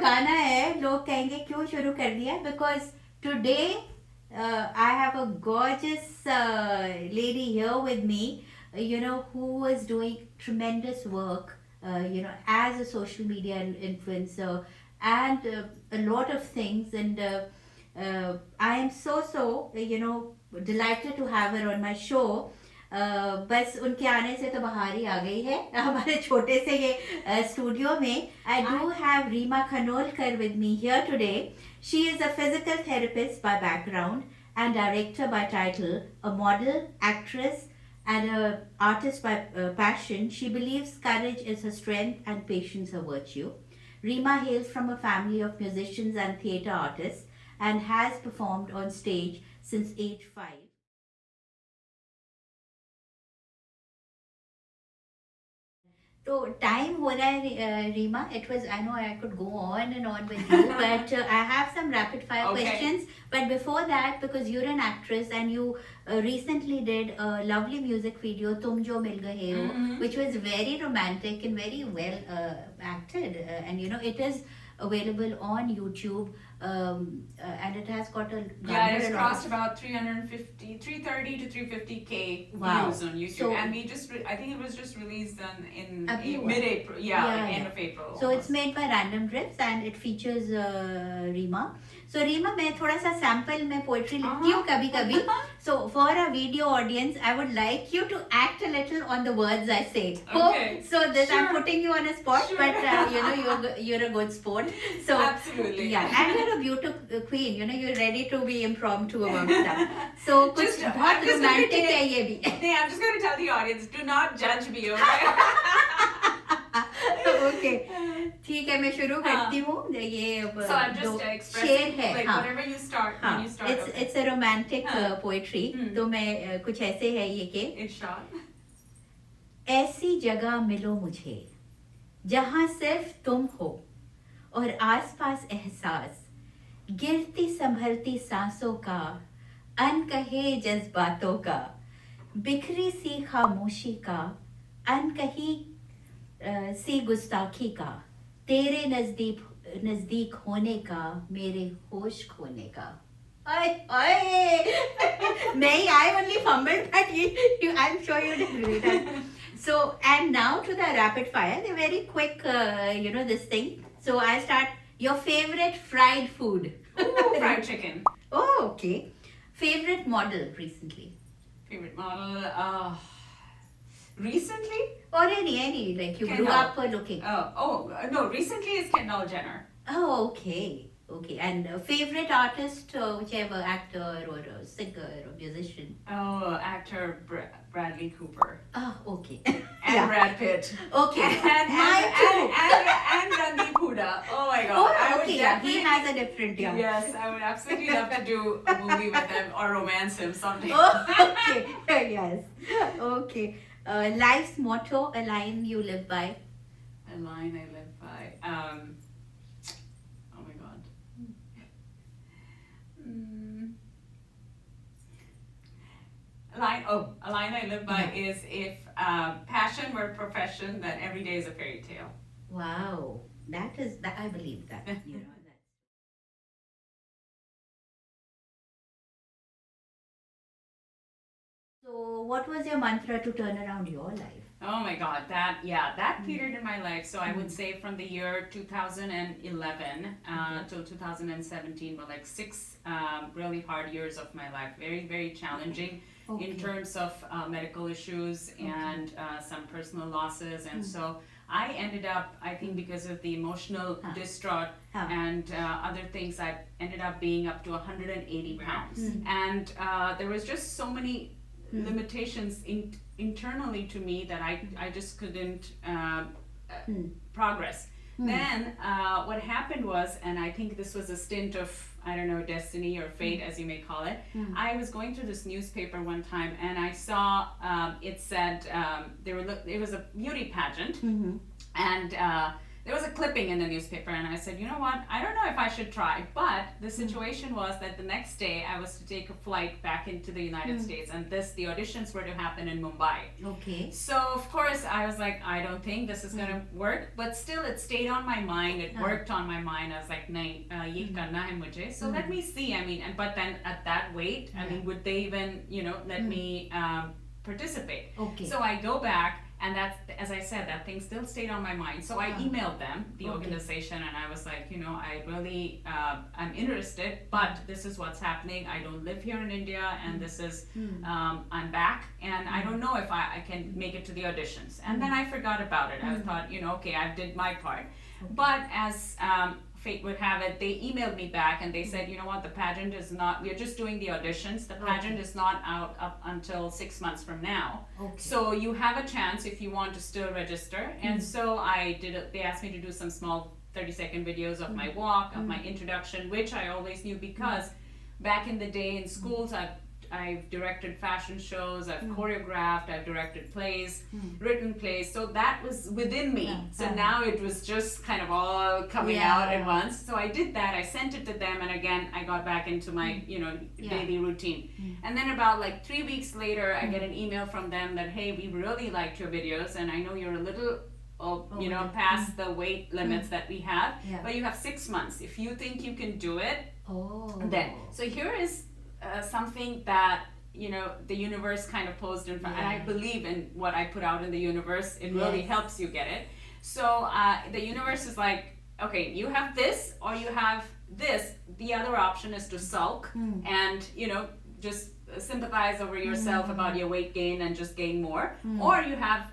गाना है लोग कहेंगे क्यों शुरू कर दिया because today I have a gorgeous lady here with me who is doing tremendous work as a social media influencer and a lot of things and I am so delighted to have her on my show. बस उनके आने से तो बाहर ही आ गई है हमारे छोटे से ये स्टूडियो में. I do have Reema Khanolkar with me here today. She is a physical therapist by background and director by title, a model, actress, and an artist by passion. She believes courage is her strength and patience her virtue. Reema hails from a family of musicians and theatre artists and has performed on stage since age 5. तो time हो रहा है Reema. It was I know I could go on and on with you but I have some rapid fire questions but before that because you are an actress and you recently did a lovely music video तुम जो मिल गए हो which was very romantic and very well acted and it is available on YouTube and it has got a it's crossed about 330 to 350k views on YouTube. So, and we I think it was just released in mid-April. End of April. So it's made by Random Drifts and it features Reema. So Reema, मैं थोड़ा सा sample में poetry लिखती हूँ कभी कभी. So for our video audience, I would like you to act a little on the words I say. Okay. So this I'm putting you on a spot, but you're a good sport. So absolutely. Yeah, and you're a beautiful queen. You're ready to be impromptu about stuff. So कुछ बहुत romantic है ये भी. Hey, I'm just going to tell the audience, do not judge me, okay? Okay. ठीक है मैं शुरू करती हूँ. ये so I'm just expressing like whatever you start when you start. It's a romantic poetry. तो मैं कुछ ऐसे है ये के इरशाद. ऐसी जगह मिलो मुझे जहाँ सिर्फ तुम हो और आसपास एहसास गिरती संभलती सांसों का अनकहे जज्बातों का बिखरी सी खामोशी का अनकही सी गुस्ताखी का तेरे नजदीक होने का मेरे होश खोने का. नहीं, I only fumbled, but I'm sure you did read it. So, and now to the rapid fire. They're very quick, this thing. So I start. Your favorite fried food? Ooh, fried chicken. Oh, okay. Favorite model recently? Favorite model? Recently? Or any, like you grew up looking. No, recently is Kendall Jenner. Oh, okay. Okay, and favorite artist, whichever actor or a singer or musician? Oh, actor Bradley Cooper. Oh, okay. And Brad Pitt. Okay. And Randeep Hooda. Oh my God. Oh, okay. He has a different, Yes, I would absolutely love to do a movie with him or romance him someday. Oh, okay. Yes. Okay. Life's motto, a line you live by? A line I live by. Oh my God. A line I live by is if passion were a profession, then every day is a fairy tale. Wow. That I believe that. So what was your mantra to turn around your life? Oh my God, that period in my life. So I would say from the year 2011 till 2017 were like 6 really hard years of my life. Very, very challenging in terms of medical issues and some personal losses. And so I ended up, I think because of the emotional distraught and other things, I ended up being up to 180 pounds. And there was just so many limitations internally to me that I just couldn't progress. Then what happened was, and I think this was a stint of, I don't know, destiny or fate as you may call it, I was going through this newspaper one time and I saw it said it was a beauty pageant and there was a clipping in the newspaper, and I said, you know what, I don't know if I should try. But the situation was that the next day I was to take a flight back into the United States, and the auditions were to happen in Mumbai. Okay. So of course I was like, I don't think this is gonna work, but still it stayed on my mind. It worked on my mind. I was like, nahi, ye karna hai mujhe. So let me see. I mean, but then at that weight, I mean, would they even, let me participate? Okay. So I go back, and that's, as I said, that thing still stayed on my mind. So I emailed them, the organization, and I was like, I really, I'm interested, but this is what's happening. I don't live here in India, and this is, I'm back, and I don't know if I can make it to the auditions. And then I forgot about it. I thought, okay, I did my part. But as fate would have it, they emailed me back and they said, you know what, the pageant is not, we're just doing the auditions. The pageant is not out up until 6 months from now. Okay. So you have a chance if you want to still register. And so I did it. They asked me to do some small 30-second videos of my walk, of my introduction, which I always knew because back in the day in schools, I've directed fashion shows, I've choreographed, I've directed plays, written plays, so that was within me. So now it was just kind of all coming out at once. So I did that, I sent it to them, and again, I got back into my, daily routine. And then about like 3 weeks later, I get an email from them that, hey, we really liked your videos, and I know you're a little past the weight limits that we have, but you have 6 months. If you think you can do it, then. So here is something that the universe kind of posed in front, and I believe in what I put out in the universe. It really helps you get it. So the universe is like, okay, you have this or you have this. The other option is to sulk and just sympathize over yourself about your weight gain and just gain more, or you have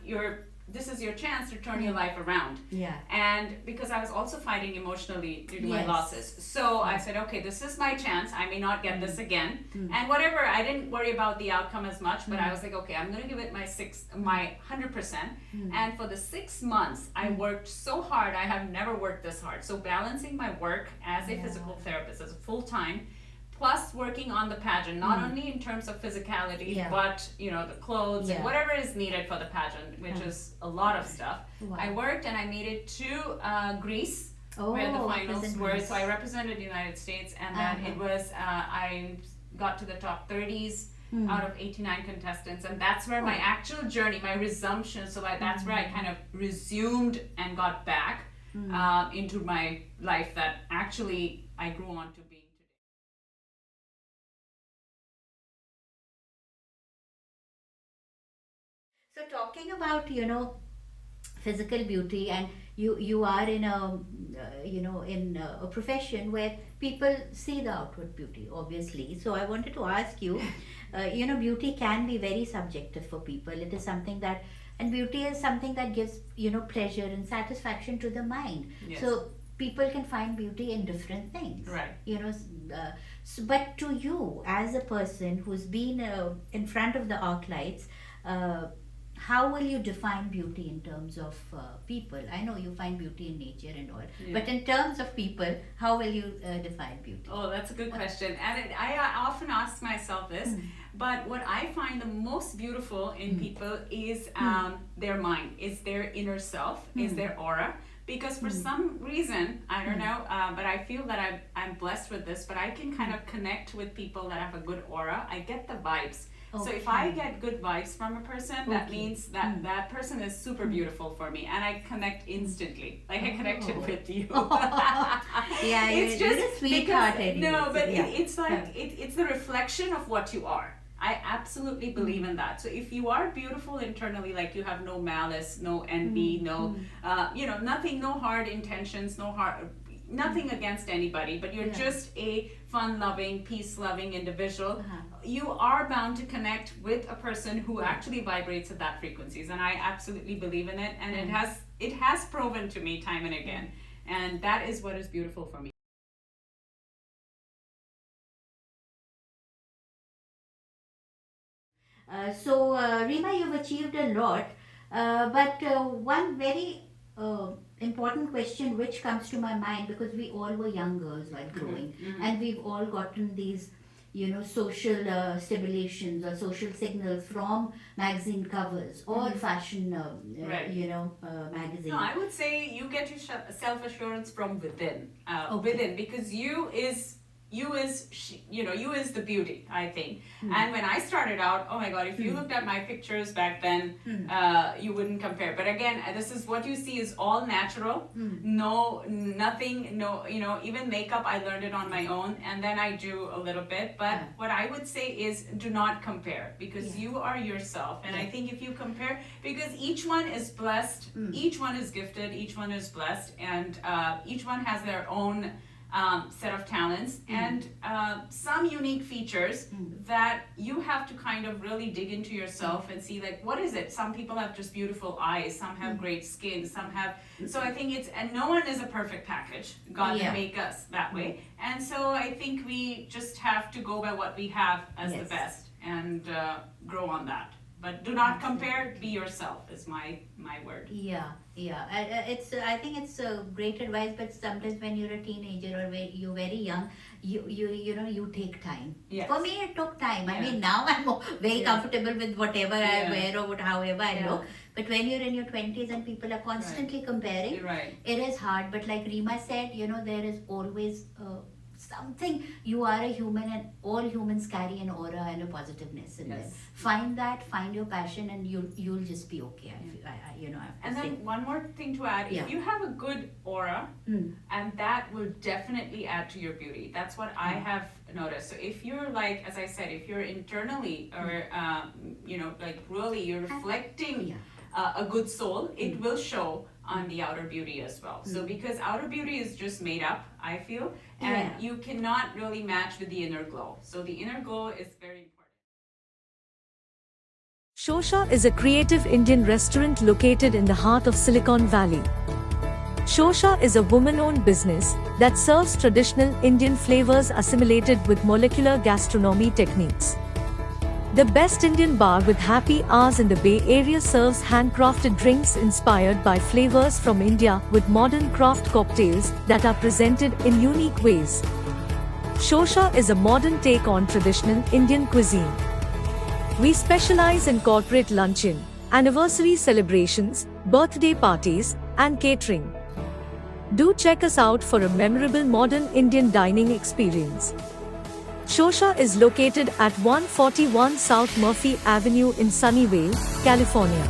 this is your chance to turn your life around. Yeah. And because I was also fighting emotionally due to my losses. So I said, okay, this is my chance. I may not get this again. And whatever, I didn't worry about the outcome as much, but I was like, okay, I'm going to give it my 100%. And for the 6 months, I worked so hard. I have never worked this hard. So balancing my work as a physical therapist, as a full-time, plus working on the pageant, not only in terms of physicality, but the clothes and whatever is needed for the pageant, which is a lot of stuff. I worked and I made it to Greece, where the finals were. So I represented the United States, and then it was I got to the top 30s out of 89 contestants, and that's where my actual journey, my resumption. So that's where I kind of resumed and got back into my life that actually I grew on to be. So talking about physical beauty, and you are in a in a profession where people see the outward beauty, obviously. So I wanted to ask you, beauty can be very subjective for people. It is something that, and beauty is something that gives pleasure and satisfaction to the mind. Yes. So people can find beauty in different things, right? But to you, as a person who's been in front of the arc lights, how will you define beauty in terms of people? I know you find beauty in nature and all, but in terms of people, how will you define beauty? Oh, that's a good question. And I often ask myself this, but what I find the most beautiful in people is their mind, is their inner self, is their aura. Because for some reason, I don't know, but I feel that I'm blessed with this, but I can kind of connect with people that have a good aura. I get the vibes. So if I get good vibes from a person, that means that that person is super beautiful for me, and I connect instantly. Like I connected with you. Yeah, it's you're a sweetheart. No, but it's like it's the reflection of what you are. I absolutely believe in that. So if you are beautiful internally, like you have no malice, no envy, no, nothing, no hard intentions, nothing against anybody, but you're just a fun-loving, peace-loving individual, you are bound to connect with a person who actually vibrates at that frequencies, and I absolutely believe in it, and it has proven to me time and again, and that is what is beautiful for me. Reema, you've achieved a lot, but one very important question which comes to my mind, because we all were young girls while growing, and we've all gotten these social stimulations or social signals from magazine covers or fashion, Right. magazine. No, I would say you get your self assurance from within, Okay. within, because you is you is the beauty, I think. And when I started out, oh my God, if you looked at my pictures back then, you wouldn't compare. But again, this is what you see is all natural. No, nothing, no, even makeup, I learned it on my own, and then I do a little bit. But what I would say is do not compare, because you are yourself. And I think if you compare, because each one is blessed, each one is gifted, each one is blessed, and each one has their own set of talents and some unique features that you have to kind of really dig into yourself and see, like, what is it? Some people have just beautiful eyes, some have great skin, some have, so I think and no one is a perfect package. God didn't make us that way. And so I think we just have to go by what we have as the best and grow on that. But do not compare, be yourself is my word. Yeah. I think it's a great advice, but sometimes when you're a teenager or when you're very young, you take time. Yes. For me, it took time. I Yeah. mean, now I'm very comfortable with whatever I Yeah. wear or however I look. But when you're in your 20s and people are constantly comparing, Right. it is hard. But like Reema said, there is always something. You are a human, and all humans carry an aura and a positiveness in them. Find your passion, and you'll just be okay. And then one more thing to add, if you have a good aura, and that will definitely add to your beauty. That's what I have noticed. So if you're like, as I said, if you're internally or like really you're reflecting a good soul, it will show on the outer beauty as well. So because outer beauty is just made up, I feel, and you cannot really match with the inner glow. So the inner glow is very important. Shosha is a creative Indian restaurant located in the heart of Silicon Valley. Shosha is a woman-owned business that serves traditional Indian flavors assimilated with molecular gastronomy techniques. The best Indian bar with happy hours in the Bay Area serves handcrafted drinks inspired by flavors from India with modern craft cocktails that are presented in unique ways. Shosha is a modern take on traditional Indian cuisine. We specialize in corporate luncheon, anniversary celebrations, birthday parties, and catering. Do check us out for a memorable modern Indian dining experience. Shosha is located at 141 South Murphy Avenue in Sunnyvale, California.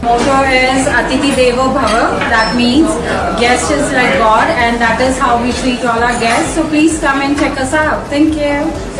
Motto is Atiti Devo Bhava. That means guest is like God, and that is how we treat all our guests. So please come and check us out. Thank you.